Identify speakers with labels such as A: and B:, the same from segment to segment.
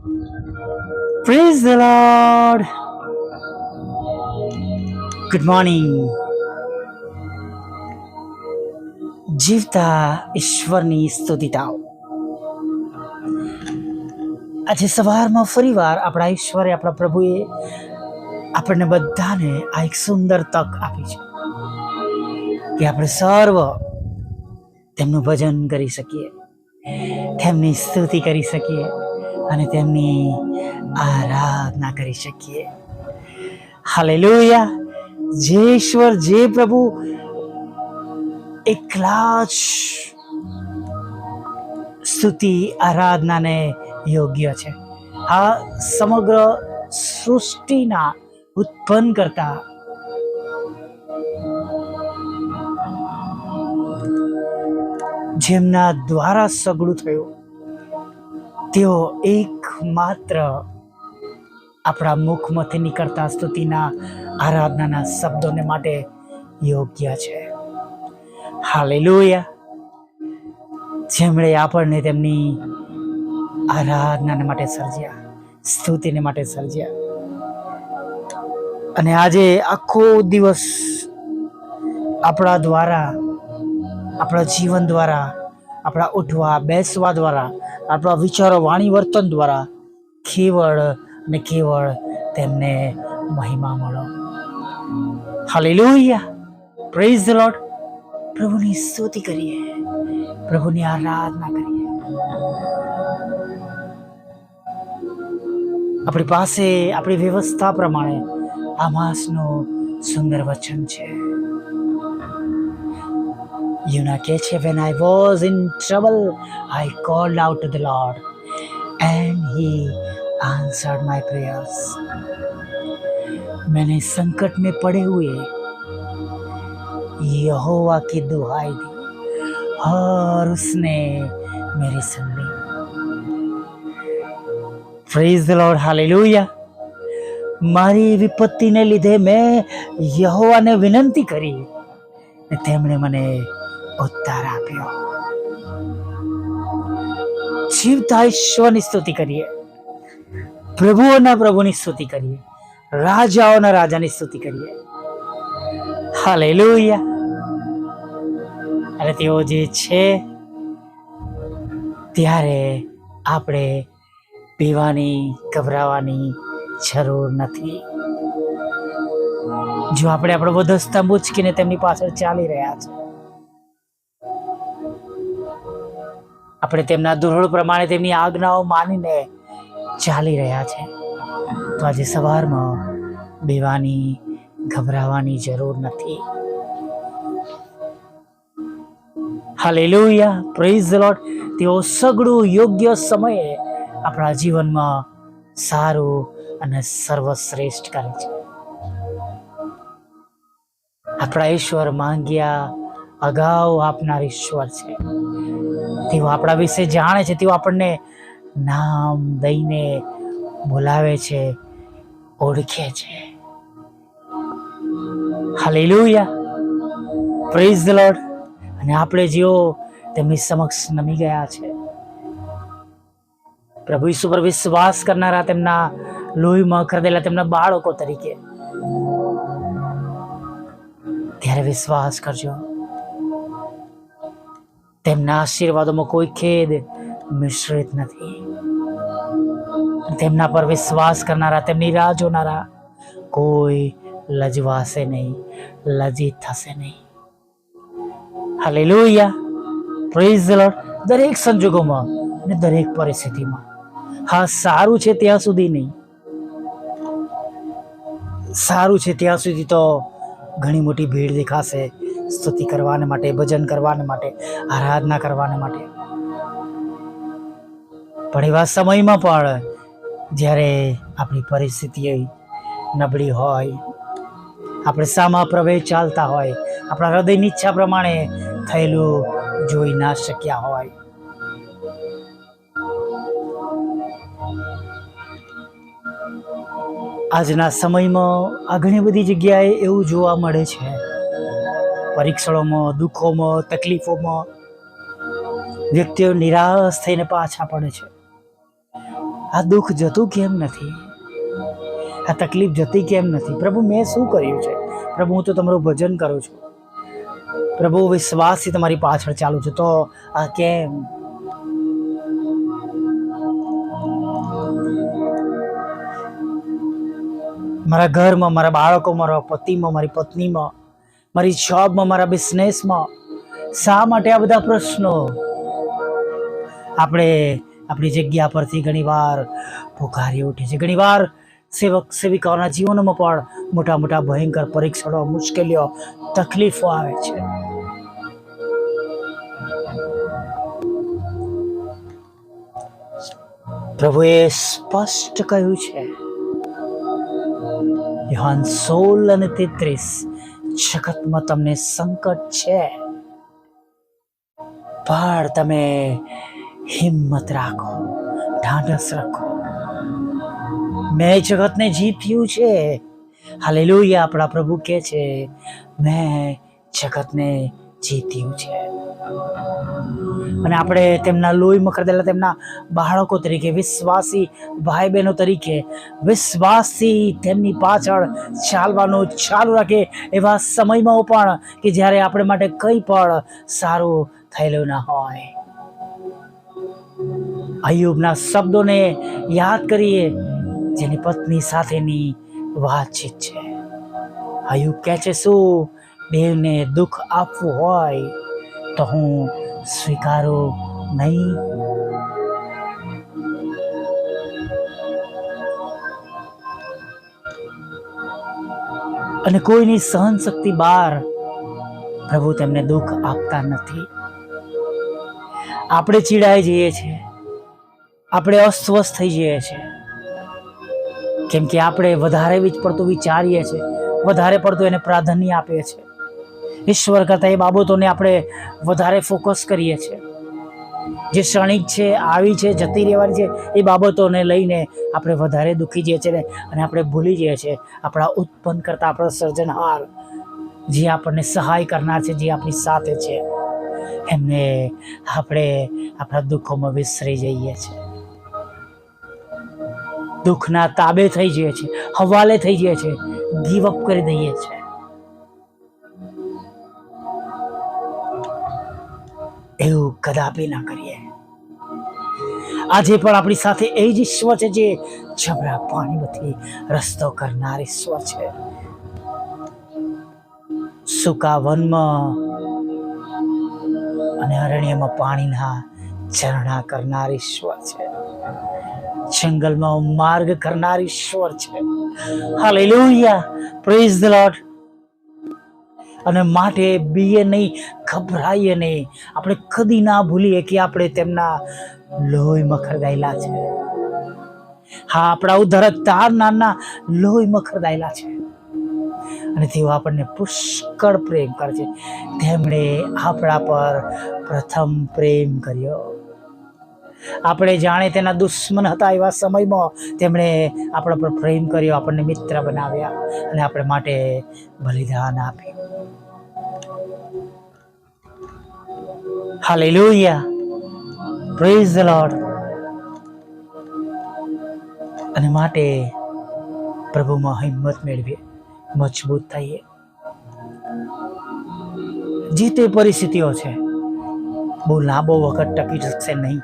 A: Praise the Lord. Good morning. જીવતા ઈશ્વરની સ્તુતિ તાઓ. આજે સવારમાં ફરીવાર આપણા ઈશ્વરે, આપણા પ્રભુએ આપણને બધાને આ એક સુંદર તક આપી છે કે આપણે સર્વ તેમનું ભજન કરી શકીએ, તેમની સ્તુતિ કરી શકીએ અને તેમની આરાધના કરી શકીએ. હાલેલુયા. જે ઈશ્વર, જે પ્રભુ એકલા જ સ્તુતિ આરાધનાને યોગ્ય છે. આ સમગ્ર સૃષ્ટિના ઉત્પન્ન કરતા જેમના દ્વારા સગળું થયું, તેઓ એકમાત્ર આપણા મુખમાંથી નીકળતા સ્તુતિના આરાધનાના શબ્દોને માટે યોગ્ય છે. હાલેલુયા. જેમણે આપણને તેમની આરાધનાને માટે સર્જ્યા, સ્તુતિને માટે સર્જ્યા. અને આજે આખો દિવસ આપણા દ્વારા, આપણા જીવન દ્વારા, આપણા ઉઠવા બેસવા દ્વારા, આપણા વિચારો, વાણી, વર્તન દ્વારા કેવળ અને કેવળ તેમને મહિમા મળો. હાલેલુયા. Praise the lord. પ્રભુની સ્તુતિ કરીએ, પ્રભુની આરાધના કરીએ. આપણી પાસે આપણી વ્યવસ્થા પ્રમાણે આ માસનું સુંદર વચન છે. યુના કહે છે, when I was in trouble, I called out to the Lord and He answered my prayers. मैंने संकट में पड़े हुए यहोवा की दुहाई दी और उसने मेरी सुन ली. Praise the Lord. હાલેલુયા. મારી વિપત્તિને લીધે મેં યહોવાને વિનંતી કરી ને તેમણે મને ઉત્તર આપ્યો. જીવતા ઈશ્વરની સ્તુતિ કરીએ, પ્રભુઓના પ્રભુની સ્તુતિ કરીએ, રાજાઓના રાજાની સ્તુતિ કરીએ. હાલેલુયા. અને તેઓ જે છે ત્યારે આપણે પીવાની, ગભરાવાની જરૂર નથી. જો આપણે આપણો બધો સ્તંભ ઉચકીને તેમની પાછળ ચાલી રહ્યા છે, આપણે તેમના ધોરણ પ્રમાણે તેમની આજ્ઞાઓ માનીને ચાલી રહ્યા છે, તો આજે સવારમાં બેવાની, ગભરાવાની જરૂર નથી. હાલેલુયા. Praise the lord. તેઓ સગળું યોગ્ય સમયે આપણા જીવનમાં સારું અને સર્વશ્રેષ્ઠ કરે છે. આપણા ઈશ્વર માંગ્યા અગાઉ આપનાર ઈશ્વર છે. તેઓ આપણા વિશે જાણે છે. તેઓ આપણને નામ દઈને બોલાવે છે, ઓળખે છે. હાલેલુયા. Praise the lord. અને આપણે જેઓ તેમની સમક્ષ નમી ગયા છે, પ્રભુ ઈસુ પર વિશ્વાસ કરનારા, તેમના લોહીમાં ખરીદેલા તેમના બાળકો તરીકે, ત્યારે વિશ્વાસ કરજો. તેમના આશીર્વાદોમાં કોઈ ખેદ મિશ્રિત નથી. તેમના પર વિશ્વાસ કરનારા, તેમની રાહ જોનારા કોઈ લજવાશે નહીં, લજ્જિત થશે નહીં. હાલેલુયા. Praise the lord. દરેક સંજોગોમાં અને દરેક પરિસ્થિતિમાં, હા, સારું છે ત્યાં સુધી નહીં, સારું છે ત્યાં સુધી તો ઘણી મોટી ભીડ દેખાશે સ્તુતિ કરવાને માટે, ભજન કરવાને માટે, આરાધના કરવાને માટે. પણ એવા સમયમાં પણ જ્યારે આપણી પરિસ્થિતિ નબળી હોય, આપણે સામા પ્રવેશ ચાલતા હોય, આપણા હૃદયની ઈચ્છા પ્રમાણે થયેલું જોઈ ના શક્યા હોય, આજના સમયમાં આ ઘણી બધી જગ્યાએ એવું જોવા મળે છે. પરીક્ષણોમાં, દુઃખોમાં, તકલીફોમાં વ્યક્તિઓ નિરાશ થઈને પાછા પડે છે. આ દુઃખ જતું કેમ નથી? આ તકલીફ જતી કેમ નથી? પ્રભુ મેં શું કર્યું છે? પ્રભુ હું તો તમારું ભજન કરું છું, પ્રભુ વિશ્વાસથી તમારી પાછળ ચાલુ છું, તો આ કેમ? મારા ઘરમાં, મારા બાળકો, મારા પતિમાં, મારી પત્નીમાં, મારી જોબમાં, મારા બિઝનેસમાં શા માટે આ બધા પ્રશ્નો? આપણે આપણી જગ્યા પરથી ઘણીવાર પુકારી ઉઠે છે. ઘણીવાર સેવક સેવિકાઓના જીવનમાં પણ મોટા મોટા ભયંકર પરીક્ષણો, મુશ્કેલીઓ, તકલીફો આવે છે. પ્રભુએ સ્પષ્ટ કહ્યું છે, યોહાન 16 અને 33, જગતમાં તમને સંકટ છે, પણ તમે હિંમત રાખો, ઢાઢસ રાખો, મેં જગતને જીત્યું છે. હાલેલુયા! આપણા પ્રભુ કહે છે, મેં જગતને જીત્યું છે. અને આપણે તેમના લોહીમાં ખરીદેલા તેમના બાળકો તરીકે, વિશ્વાસી ભાઈ બહેનો તરીકે, વિશ્વાસથી તેમની પાછળ ચાલવાનું ચાલુ રાખે એવા સમયમાં પણ કે જ્યારે આપણે માટે કંઈ પણ સારું થયેલું ના હોય. અય્યુબના શબ્દોને યાદ કરીએ, જેની પત્ની સાથેની વાતચીત છે. અય્યુબ કહે છે, શું દેવને દુઃખ આપવું હોય તો હું સ્વીકારું નહીં? અને કોઈની સહન શક્તિ બહાર પ્રભુ તેમને દુઃખ આપતા નથી. આપણે ચીડાઈ જઈએ છીએ, આપણે અસ્વસ્થ થઈ જઈએ છીએ, કેમ કે આપણે વધારે પડતું વિચારીએ છીએ, વધારે પડતું એને પ્રાધાન્ય આપીએ છીએ. ઈશ્વર કરતાં એ બાબતોને આપણે વધારે ફોકસ કરીએ છીએ. જે ક્ષણિક છે, આવી છે, જતી રહેવાની છે, એ બાબતોને લઈને આપણે વધારે દુઃખી જઈએ છીએ અને આપણે ભૂલી જઈએ છીએ આપણા ઉત્પન્ન કરતા, આપણા સર્જનહાર, જે આપણને સહાય કરનાર છે, જે આપણી સાથે છે, એમને આપણે આપણા દુઃખોમાં વિસરી જઈએ છીએ. દુઃખના તાબે થઈ જઈએ છીએ, હવાલે થઈ જઈએ છીએ, ગીવ અપ કરી દઈએ છીએ. એવું કદાપી ના કરીએ. આજે પણ આપણી સાથે એ જ ઈશ્વર છે, જે જબરા પાણીમાંથી રસ્તો કરનાર ઈશ્વર છે. સૂકા વનમાં અને અરણ્યમાં પાણીના ઝરણા કરનાર ઈશ્વર છે. જંગલમાં માર્ગ કરનાર ઈશ્વર છે. હાલેલુયા! Praise the lord. અને માટે બીએ નહીં, ગભરાઈએ નહીં. આપણે કદી ના ભૂલીએ કે આપણે તેમના લોહીમાં ખરદાયેલા છે. હા, આપણા ઉદ્ધારક તારનારના લોહીમાં ખરદાયેલા છે. અને તેઓ આપણને પુષ્કળ પ્રેમ કરે છે. તેમણે આપણા પર પ્રથમ પ્રેમ કર્યો. આપણે જાણે તેના દુશ્મન હતા એવા સમયમાં તેમણે આપણા પર પ્રેમ કર્યો, આપણને મિત્ર બનાવ્યા અને આપણે માટે બલિદાન આપ્યું. હાલેલુયા! Praise the lord. અને માટે પ્રભુમાં હિંમત મેળવીએ, મજબૂત થઈએ. જે તે પરિસ્થિતિઓ છે, બહુ લાંબો વખત ટકી શકશે નહીં,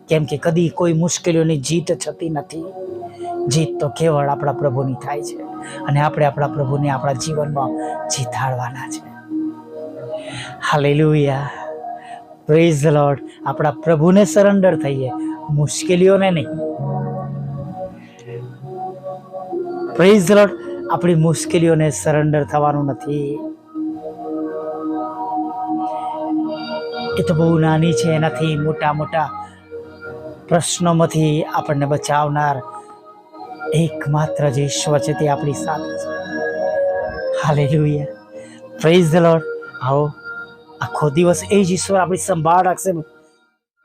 A: કેમ કે કદી કોઈ મુશ્કેલીઓની જીત થતી નથી. જીત તો કેવળ આપણા પ્રભુની થાય છે, અને આપણે આપણા પ્રભુને આપણા જીવનમાં જીતાડવાના છે. હાલેલુયા! Praise the lord. આપણા પ્રભુને સરેન્ડર થઈએ, મુશ્કેલીઓને નહીં. Praise the lord. આપણી મુશ્કેલીઓને સરેન્ડર થવાનું નથી. એ તો બહુ નાની છે, એનાથી મોટા મોટા પ્રશ્નોમાંથી આપણને બચાવનાર એકમાત્ર જે ઈશ્વર છે, તે આપણી સાથે છે. હાલેલુયા! Praise the lord. આવો, આખો દિવસ એ જ ઈશ્વર આપણી સંભાળ રાખશે,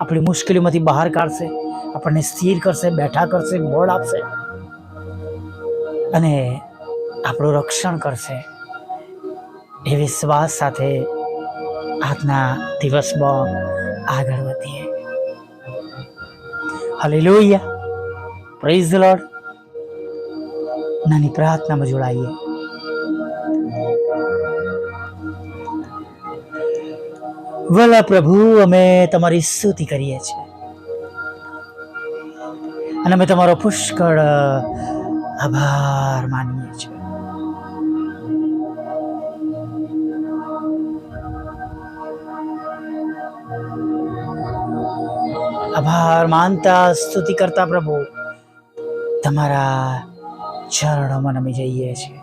A: આપણી મુશ્કેલીઓમાંથી બહાર કાઢશે, આપણને સ્થિર કરશે, બેઠા કરશે, બળ આપશે અને આપણું રક્ષણ કરશે. એ વિશ્વાસ સાથે આજના દિવસમાં આગળ વધીએ. હાલેલુયા! Praise the lord. નાની પ્રાર્થનામાં જોડાઈએ. વલા પ્રભુ, અમે તમારી સ્તુતિ કરીએ છીએ અને અમે તમારો પુષ્કળ આભાર માનીએ છીએ. આભાર માનતા સ્તુતિ કરતા પ્રભુ તમારા ચરણોમાં નમી જઈએ છીએ.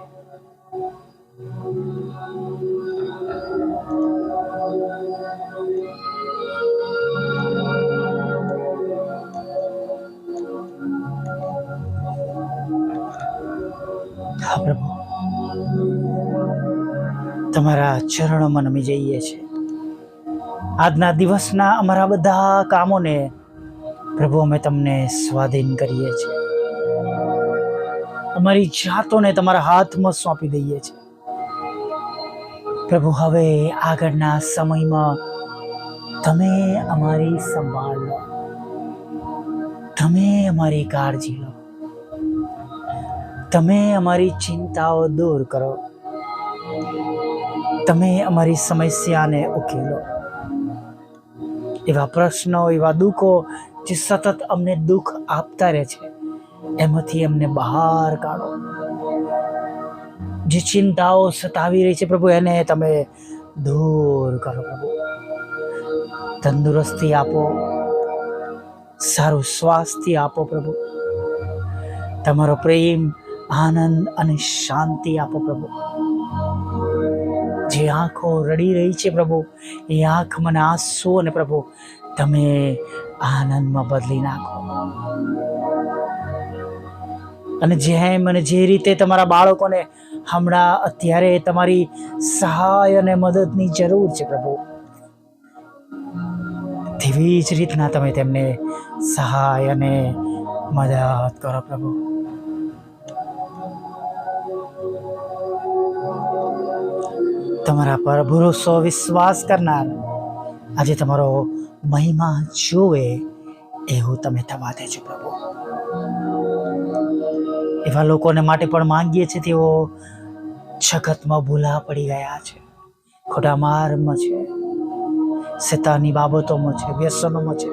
A: હા પ્રભુ, તમારા ચરણોમાં નમી જઈએ છીએ. આજના દિવસના અમારા બધા કામોને પ્રભુ અમે તમને સ્વાધીન કરીએ છીએ. અમારી જાતોને તમારા હાથમાં સોંપી દઈએ છીએ. પ્રભુ, હવે આગળના સમયમાં તમે અમારી સંભાળ લો, તમે અમારી કાળજી લો, તમે અમારી ચિંતાઓ દૂર કરો, તમે અમારી સમસ્યાને ઉકેલો. એવા પ્રશ્નો, એવા દુઃખો જે સતત અમને દુઃખ આપતા રહે છે, એમાંથી અમને બહાર કાઢો. જે ચિંતાઓ સતાવી રહી છે પ્રભુ, એને તમે દૂર કરો. પ્રભુ, તંદુરસ્તી આપો, સારું સ્વાસ્થ્ય આપો. પ્રભુ, તમારો પ્રેમ, આનંદ અને શાંતિ આપો. પ્રભુ, જે આંખો રડી રહી છે પ્રભુ, એ આંખ મને આંસુ અને પ્રભુ તમે આનંદમાં બદલી નાખો. અને જેમ અને જે રીતે તમારા બાળકોને હમણાં અત્યારે તમારી સહાય અને મદદની જરૂર છે પ્રભુ, તેવી જ રીતના તમે તેમને સહાય અને મદદ કરો. પ્રભુ, તમારા પર ભરોસો વિશ્વાસ કરનાર આજે તમારો મહિમા જોવે એવું તમે થવા દેજો. પ્રભુ, એવા લોકોને માટે પણ માંગીએ છીએ તેઓ જગતમાં ભૂલા પડી ગયા છે, ખોટા માર્ગમાં છે, શૈતાની બાબતોમાં છે, વ્યસનોમાં છે,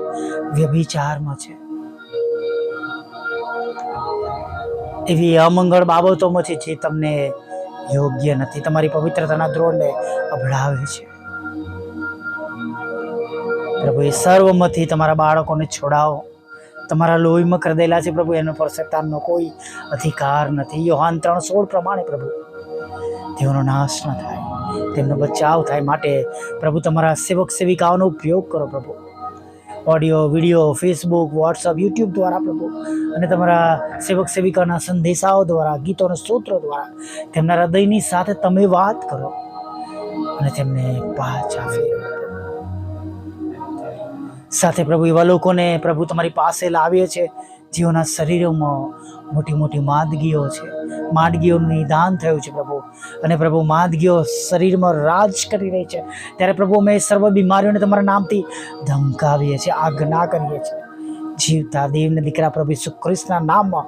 A: વ્યભિચારમાં છે, એવી અમંગળ બાબતોમાં છે જે તમને યોગ્ય નથી, તમારી પવિત્રતાના દ્રોણને અભડાવે છે. પ્રભુ, એ સર્વમાંથી તમારા બાળકોને છોડાવો. તમારા લોહીમાં કરદેલા છે પ્રભુ, એના પર શૈતાનનો કોઈ અધિકાર નથી. યોહાન 3:16 પ્રમાણે પ્રભુ તેઓનો નાશ ન થાય, તેમનો બચાવ થાય. માટે પ્રભુ, તમારા સેવક સેવિકાઓનો ઉપયોગ કરો પ્રભુ, audio, video, Facebook, WhatsApp, YouTube દ્વારા પ્રભુ, અને તમારા સેવક સેવિકાના સંદેશાઓ દ્વારા, ગીતોના સ્તોત્રો દ્વારા તેમના હૃદયની સાથે તમે વાત કરો અને તેમને પાછા ફેરવો. સાથે પ્રભુ, એવા લોકોને પ્રભુ તમારી પાસે લાવીએ છે જેઓના શરીરોમાં મોટી મોટી માંદગીઓ છે, માંદગીઓનું નિદાન થયું છે પ્રભુ, અને પ્રભુ માંદગીઓ શરીરમાં રાજ કરી રહી છે. ત્યારે પ્રભુ, અમે સર્વ બીમારીઓને તમારા નામથી ધમકાવીએ છીએ, આજ્ઞા કરીએ છીએ. જીવતા દેવને દીકરા પ્રભુ ઈસુ ખ્રિસ્તના નામમાં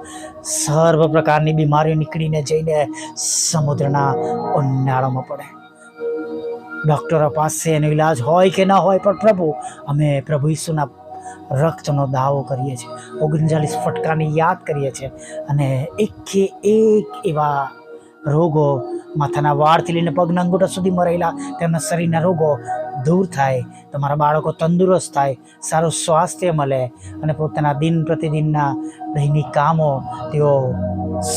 A: સર્વ પ્રકારની બીમારીઓ નીકળીને જઈને સમુદ્રના ઉનાળામાં પડે. ડૉક્ટરો પાસે એનો ઈલાજ હોય કે ના હોય, પણ પ્રભુ અમે પ્રભુ ઈસુના રક્તનો દાવો કરીએ છીએ, 39 ફટકાની યાદ કરીએ છીએ, અને એકે એક એવા રોગો માથાના વાળથી લઈને પગના અંગૂઠા સુધીમાં રહેલા તેમના શરીરના રોગો દૂર થાય, તમારા બાળકો તંદુરસ્ત થાય, સારું સ્વાસ્થ્ય મળે, અને પોતાના દિન પ્રતિદિનના દૈનિક કામો તેઓ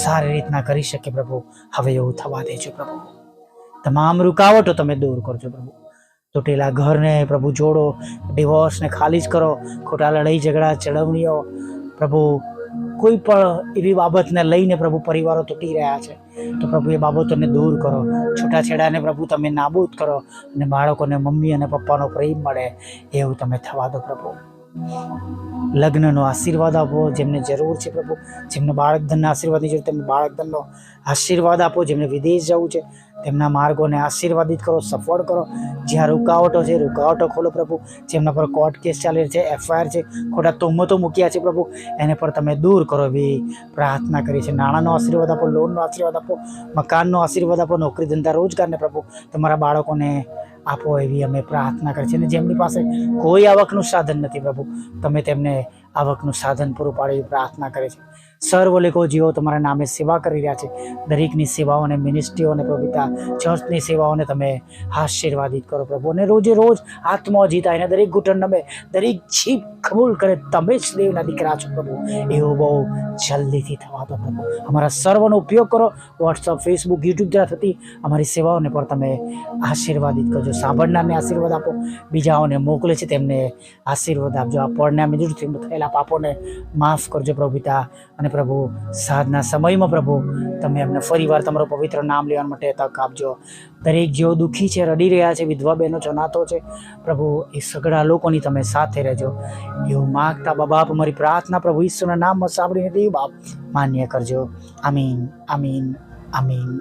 A: સારી રીતના કરી શકે. પ્રભુ, હવે એવું થવા દેજો. પ્રભુ, તમામ રૂકાવટો તમે દૂર કરજો. પ્રભુ, તૂટેલા ઘરને પ્રભુ જોડો, ડિવોર્સને ખાલી જ કરો, ખોટા લડાઈ ઝઘડા ચળવણીઓ પ્રભુ, કોઈ પણ એવી બાબતને લઈને પ્રભુ પરિવારો તૂટી રહ્યા છે તો પ્રભુ એ બાબતોને દૂર કરો. છૂટાછેડાને પ્રભુ તમે નાબૂદ કરો અને બાળકોને મમ્મી અને પપ્પાનો પ્રેમ મળે એવું તમે થવા દો. પ્રભુ, લગ્નનો આશીર્વાદ આપો જેમને જરૂર છે. પ્રભુ, જેમને બાળકધનના આશીર્વાદની જરૂર તેમને બાળકધનનો આશીર્વાદ આપો. જેમને વિદેશ જવું છે તેમના માર્ગોને આશીર્વાદિત કરો, સફળ કરો. જ્યાં રૂકાવટો છે રૂકાવટો ખોલો પ્રભુ. જેમના પર કોર્ટ કેસ ચાલી રહ્યા છે, FIR છે, ખોટા તોમતો મૂક્યા છે પ્રભુ, એને પર તમે દૂર કરો એવી પ્રાર્થના કરી છે. નાણાંનો આશીર્વાદ આપો, લોનનો આશીર્વાદ આપો, મકાનનો આશીર્વાદ આપો, નોકરી ધંધા રોજગારને પ્રભુ તમારા બાળકોને આપો એવી અમે પ્રાર્થના કરી છે. અને જેમની પાસે કોઈ આવકનું સાધન નથી પ્રભુ, તમે તેમને આવકનું સાધન પૂરું પાડે એવી પ્રાર્થના કરે છે. સર્વ લોકો જેઓ તમારા નામે સેવા કરી રહ્યા છે, દરેકની સેવાઓને, મિનિસ્ટ્રીઓને પ્રભુ પિતા, ચર્ચની સેવાઓને તમે આશીર્વાદિત કરો પ્રભુ. અને રોજે રોજ આત્માઓ જીતાય અને દરેક ઘૂંટણ નમે, દરેક જીભ કબૂલ કરે તમે જ દેવના દીકરા છો પ્રભુ, એવું બહુ જલ્દીથી થવા દો પ્રભુ. અમારા સર્વનો ઉપયોગ કરો. વોટ્સઅપ, ફેસબુક, યુટ્યુબ દ્વારા થતી અમારી સેવાઓને પણ તમે આશીર્વાદિત કરજો. સાંભળનારને આશીર્વાદ આપો, બીજાઓને મોકલે છે તેમને આશીર્વાદ આપજો. આ પરિણામે થયેલા પાપોને માફ કરજો પ્રભુ પિતા. અને પ્રભુ સાંજના સમયમાં પ્રભુ તમે અમને ફરીવાર તમારું પવિત્ર નામ લેવા માટે તક આપજો. દરેક જેઓ દુઃખી છે, રડી રહ્યા છે, વિધવા બહેનો, જનાતો છે પ્રભુ, એ સગડા લોકોની તમે સાથે રહેજો એવું માગતા બાપ અમારી પ્રાર્થના પ્રભુ ઈશ્વરના નામમાં સાંભળીને દેવ બાપ માન્ય કરજો. આમીન, આમીન, આમીન.